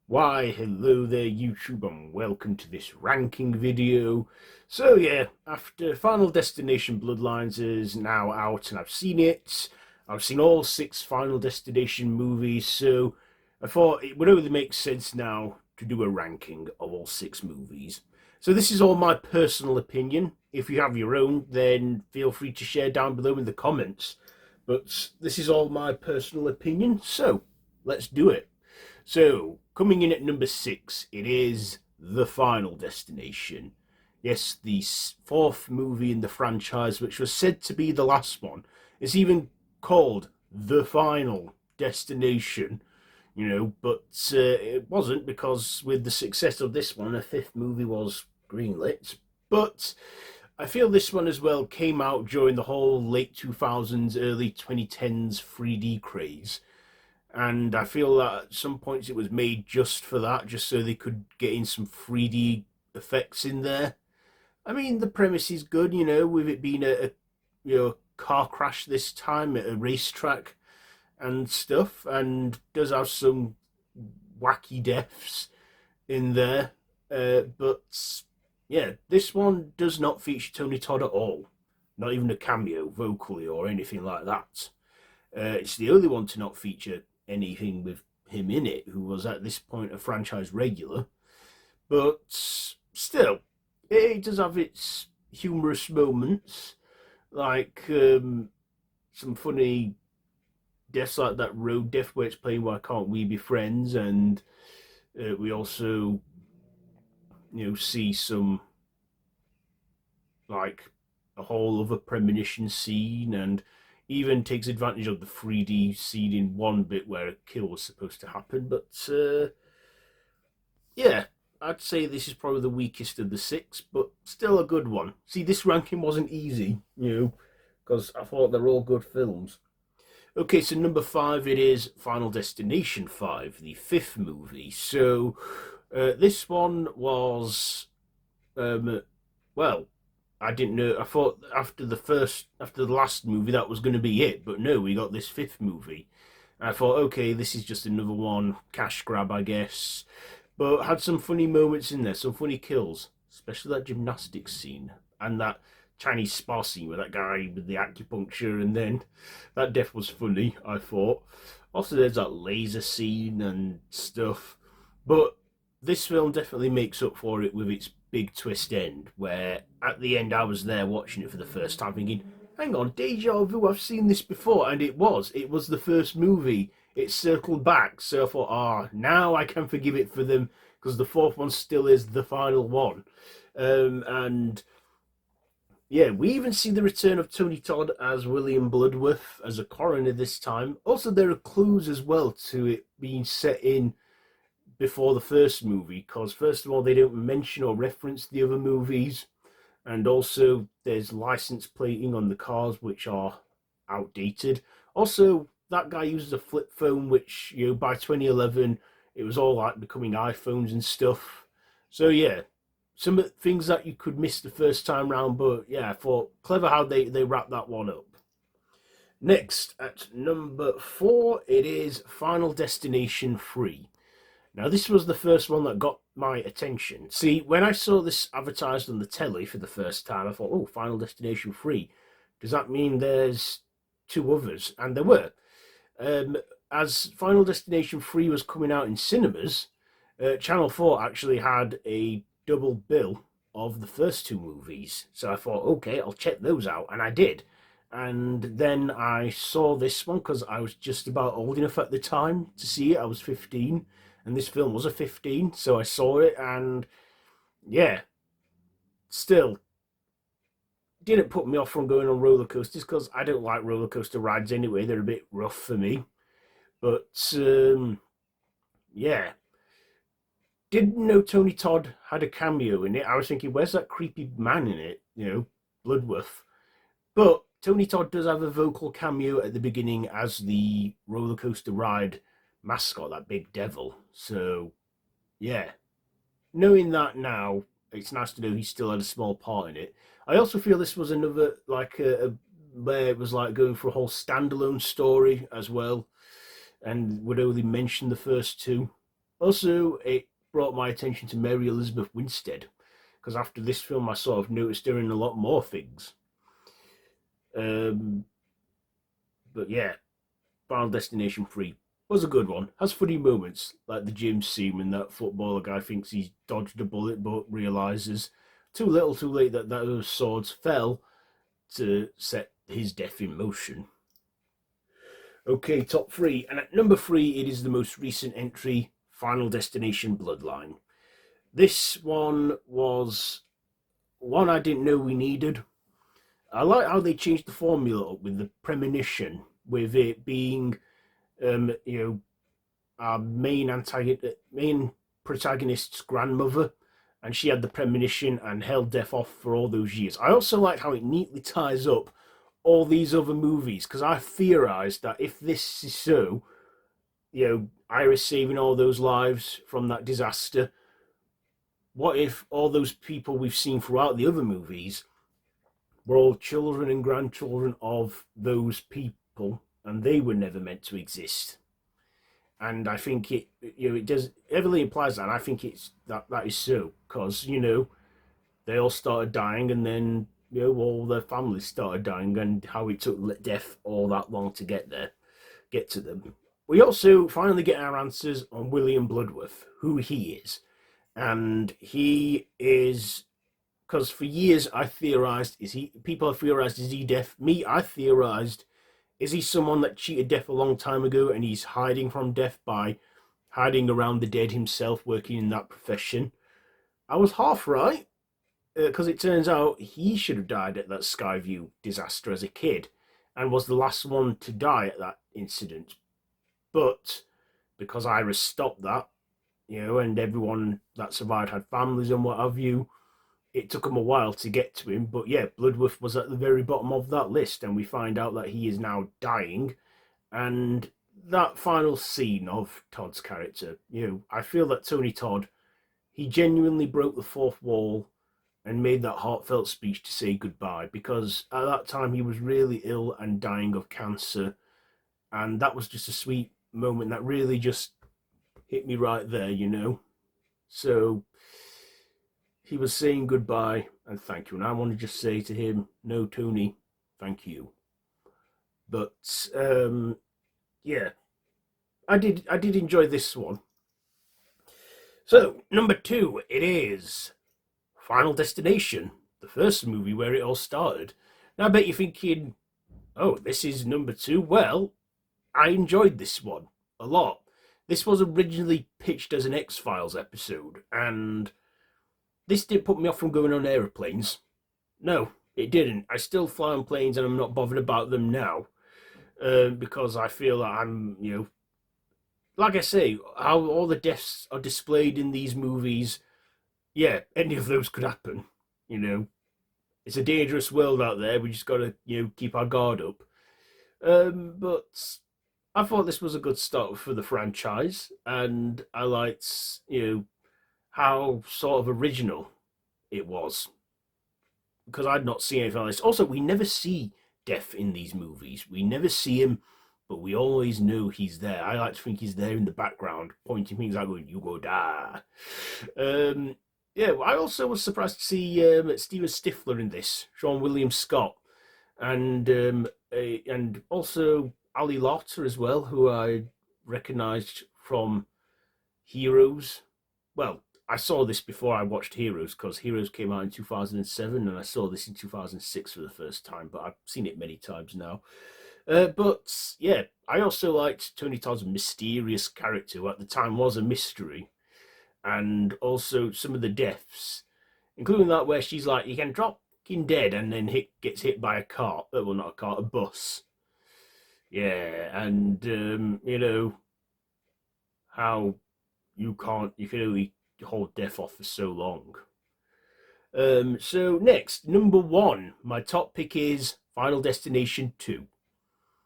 Why, hello there YouTube and welcome to this ranking video. So yeah, after Final Destination Bloodlines is now out and I've seen it, I've seen all 6 Final Destination movies, so I thought it would only make sense now to do a ranking of all 6 movies. So this is all my personal opinion. If you have your own, then feel free to share down below in the comments. But this is all my personal opinion, so let's do it. So, coming in at number 6, it is The Final Destination. Yes, the 4th movie in the franchise, which was said to be the last one. It's even called The Final Destination, but it wasn't, because with the success of this one, a 5th movie was greenlit. But I feel this one as well came out during the whole late 2000s, early 2010s 3D craze. And I feel that at some points it was made just for that, just so they could get in some 3D effects in there. I mean, the premise is good, with it being a car crash this time at a racetrack and stuff, and does have some wacky deaths in there. But yeah, this one does not feature Tony Todd at all, not even a cameo vocally or anything like that. It's the only one to not feature anything with him in it, who was at this point a franchise regular. But still, it does have its humorous moments, like some funny deaths, like that road death where it's playing "Why Can't We Be Friends," and we also, see some, like, a whole other premonition scene, and even takes advantage of the 3D scene in one bit where a kill was supposed to happen. But yeah, I'd say this is probably the weakest of the 6, but still a good one. See, this ranking wasn't easy, because I thought they're all good films. Okay, so number 5, it is Final Destination 5, the 5th movie. So this one was, well, I didn't know. I thought after the last movie, that was going to be it. But no, we got this 5th movie. And I thought, okay, this is just another one, cash grab, I guess. But had some funny moments in there, some funny kills, especially that gymnastics scene and that Chinese spa scene with that guy with the acupuncture, and then that death was funny, I thought. Also, there's that laser scene and stuff. But this film definitely makes up for it with its big twist end, where at the end I was there watching it for the first time thinking, hang on, deja vu, I've seen this before. And it was the first movie. It circled back, so I thought, now I can forgive it for them, because the 4th one still is the final one. And yeah, we even see the return of Tony Todd as William Bloodworth as a coroner this time. Also, there are clues as well to it being set in before the first movie, because first of all, they don't mention or reference the other movies, and also there's license plating on the cars which are outdated. Also, that guy uses a flip phone, which, by 2011 it was all like becoming iPhones and stuff. So yeah, some things that you could miss the first time round, but yeah, I thought clever how they wrapped that one up. Next, at number 4, it is Final Destination 3. Now, this was the first one that got my attention. See, when I saw this advertised on the telly for the first time, I thought, oh, Final Destination 3. Does that mean there's 2 others? And there were. As Final Destination 3 was coming out in cinemas, Channel 4 actually had a double bill of the first 2 movies. So I thought, okay, I'll check those out. And I did. And then I saw this one because I was just about old enough at the time to see it. I was 15, and this film was a 15, so I saw it, and yeah, still didn't put me off from going on roller coasters, because I don't like roller coaster rides anyway. They're a bit rough for me. But yeah, didn't know Tony Todd had a cameo in it. I was thinking, where's that creepy man in it? Bloodworth. But Tony Todd does have a vocal cameo at the beginning as the roller coaster ride mascot, that big devil. So yeah, knowing that now, it's nice to know he still had a small part in it. I also feel this was another, like, a where it was like going for a whole standalone story as well, and would only mention the first two. Also, it brought my attention to Mary Elizabeth Winstead, because after this film, I sort of noticed her in a lot more things. Um, but yeah, Final Destination 3 was a good one. Has funny moments, like the gym scene when that footballer guy thinks he's dodged a bullet but realises too little too late that those swords fell to set his death in motion. Okay, top three. And at number three, it is the most recent entry, Final Destination Bloodline. This one was one I didn't know we needed. I like how they changed the formula up with the premonition, with it being, our main protagonist's grandmother, and she had the premonition and held death off for all those years. I also like how it neatly ties up all these other movies, because I theorized that if this is so, Iris saving all those lives from that disaster, what if all those people we've seen throughout the other movies were all children and grandchildren of those people, and they were never meant to exist? And I think it does heavily implies that. And I think it's that is so, because they all started dying, and then all their families started dying, and how it took death all that long to get to them. We also finally get our answers on William Bloodworth, who he is. And he is, because for years I theorized, people have theorized, is he deaf? Me, I theorized, is he someone that cheated death a long time ago and he's hiding from death by hiding around the dead himself, working in that profession? I was half right, because it turns out he should have died at that Skyview disaster as a kid and was the last one to die at that incident. But because Iris stopped that, and everyone that survived had families and what have you, it took him a while to get to him. But yeah, Bloodworth was at the very bottom of that list, and we find out that he is now dying. And that final scene of Todd's character, I feel that Tony Todd, he genuinely broke the fourth wall and made that heartfelt speech to say goodbye, because at that time he was really ill and dying of cancer, and that was just a sweet moment that really just hit me right there, So he was saying goodbye and thank you, and I want to just say to him, no, Tony, thank you. But yeah, I did enjoy this one. So number two, it is Final Destination, the first movie where it all started. Now I bet you're thinking, oh, this is number two. Well, I enjoyed this one a lot. This was originally pitched as an X-Files episode, and this didn't put me off from going on aeroplanes. No, it didn't. I still fly on planes, and I'm not bothered about them now, because I feel that I'm, like I say, how all the deaths are displayed in these movies. Yeah, any of those could happen. It's a dangerous world out there. We just got to, keep our guard up. But I thought this was a good start for the franchise, and I liked, how sort of original it was, because I'd not seen anything like this. Also, we never see Death in these movies. We never see him, but we always know he's there. I like to think he's there in the background, pointing things out, going, "You go die." Yeah, I also was surprised to see Steven Stifler in this, Sean William Scott, and also Ali Larter as well, who I recognised from Heroes. Well, I saw this before I watched Heroes, because Heroes came out in 2007, and I saw this in 2006 for the first time, but I've seen it many times now. But yeah, I also liked Tony Todd's mysterious character, who at the time was a mystery, and also some of the deaths, including that where she's like, you can drop fucking dead, and then gets hit by a car. Well, not a car, a bus. Yeah, and how you can only hold death off for so long. So next, number one, my top pick is Final Destination 2.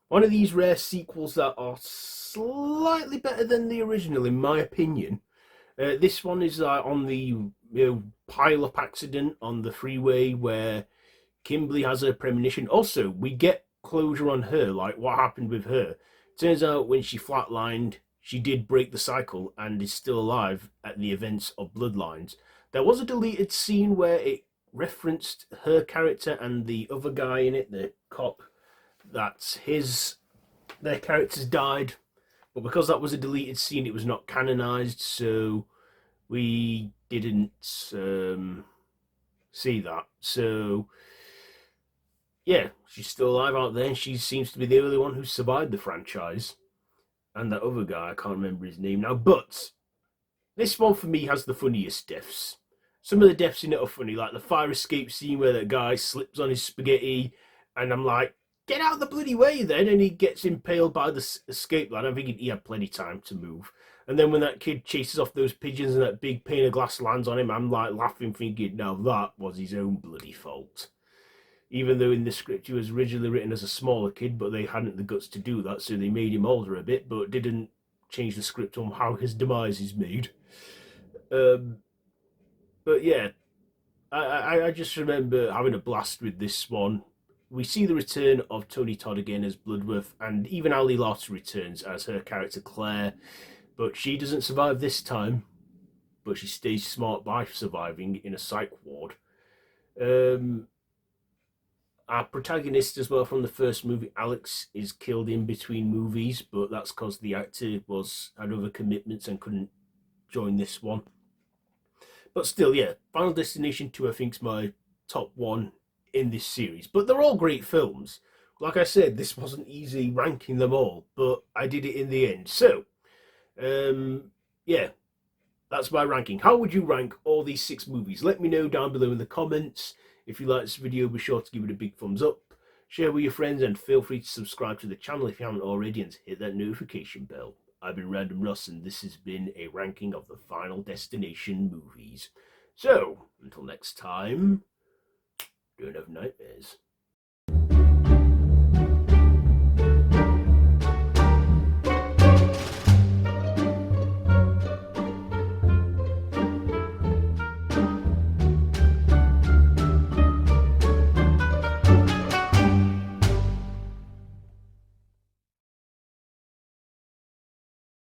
One of these rare sequels that are slightly better than the original, in my opinion. This one is on the pile-up accident on the freeway where Kimberly has her premonition. Also, we get closure on her, like what happened with her. Turns out when she flatlined, she did break the cycle and is still alive at the events of Bloodlines. There was a deleted scene where it referenced her character and the other guy in it, the cop, that their characters died. But because that was a deleted scene, it was not canonized, so we didn't see that. So yeah, she's still alive out there, and she seems to be the only one who survived the franchise. And that other guy, I can't remember his name now, but this one for me has the funniest deaths. Some of the deaths in it are funny, like the fire escape scene where that guy slips on his spaghetti, and I'm like, get out of the bloody way then, and he gets impaled by the escape ladder. I'm thinking he had plenty of time to move. And then when that kid chases off those pigeons and that big pane of glass lands on him, I'm like laughing, thinking, now that was his own bloody fault. Even though in the script he was originally written as a smaller kid, but they hadn't the guts to do that, so they made him older a bit, but didn't change the script on how his demise is made. But yeah, I just remember having a blast with this one. We see the return of Tony Todd again as Bloodworth, and even Ali Larter returns as her character Claire, but she doesn't survive this time, but she stays smart by surviving in a psych ward. Our protagonist as well from the first movie, Alex, is killed in between movies, but that's because the actor had other commitments and couldn't join this one. But still, yeah, Final Destination 2 I think is my top one in this series. But they're all great films. Like I said, this wasn't easy ranking them all, but I did it in the end. So, yeah, that's my ranking. How would you rank all these 6 movies? Let me know down below in the comments. If you like this video, be sure to give it a big thumbs up, share with your friends, and feel free to subscribe to the channel if you haven't already, and hit that notification bell. I've been Random Russ, and this has been a ranking of the Final Destination movies. So, until next time, don't have nightmares.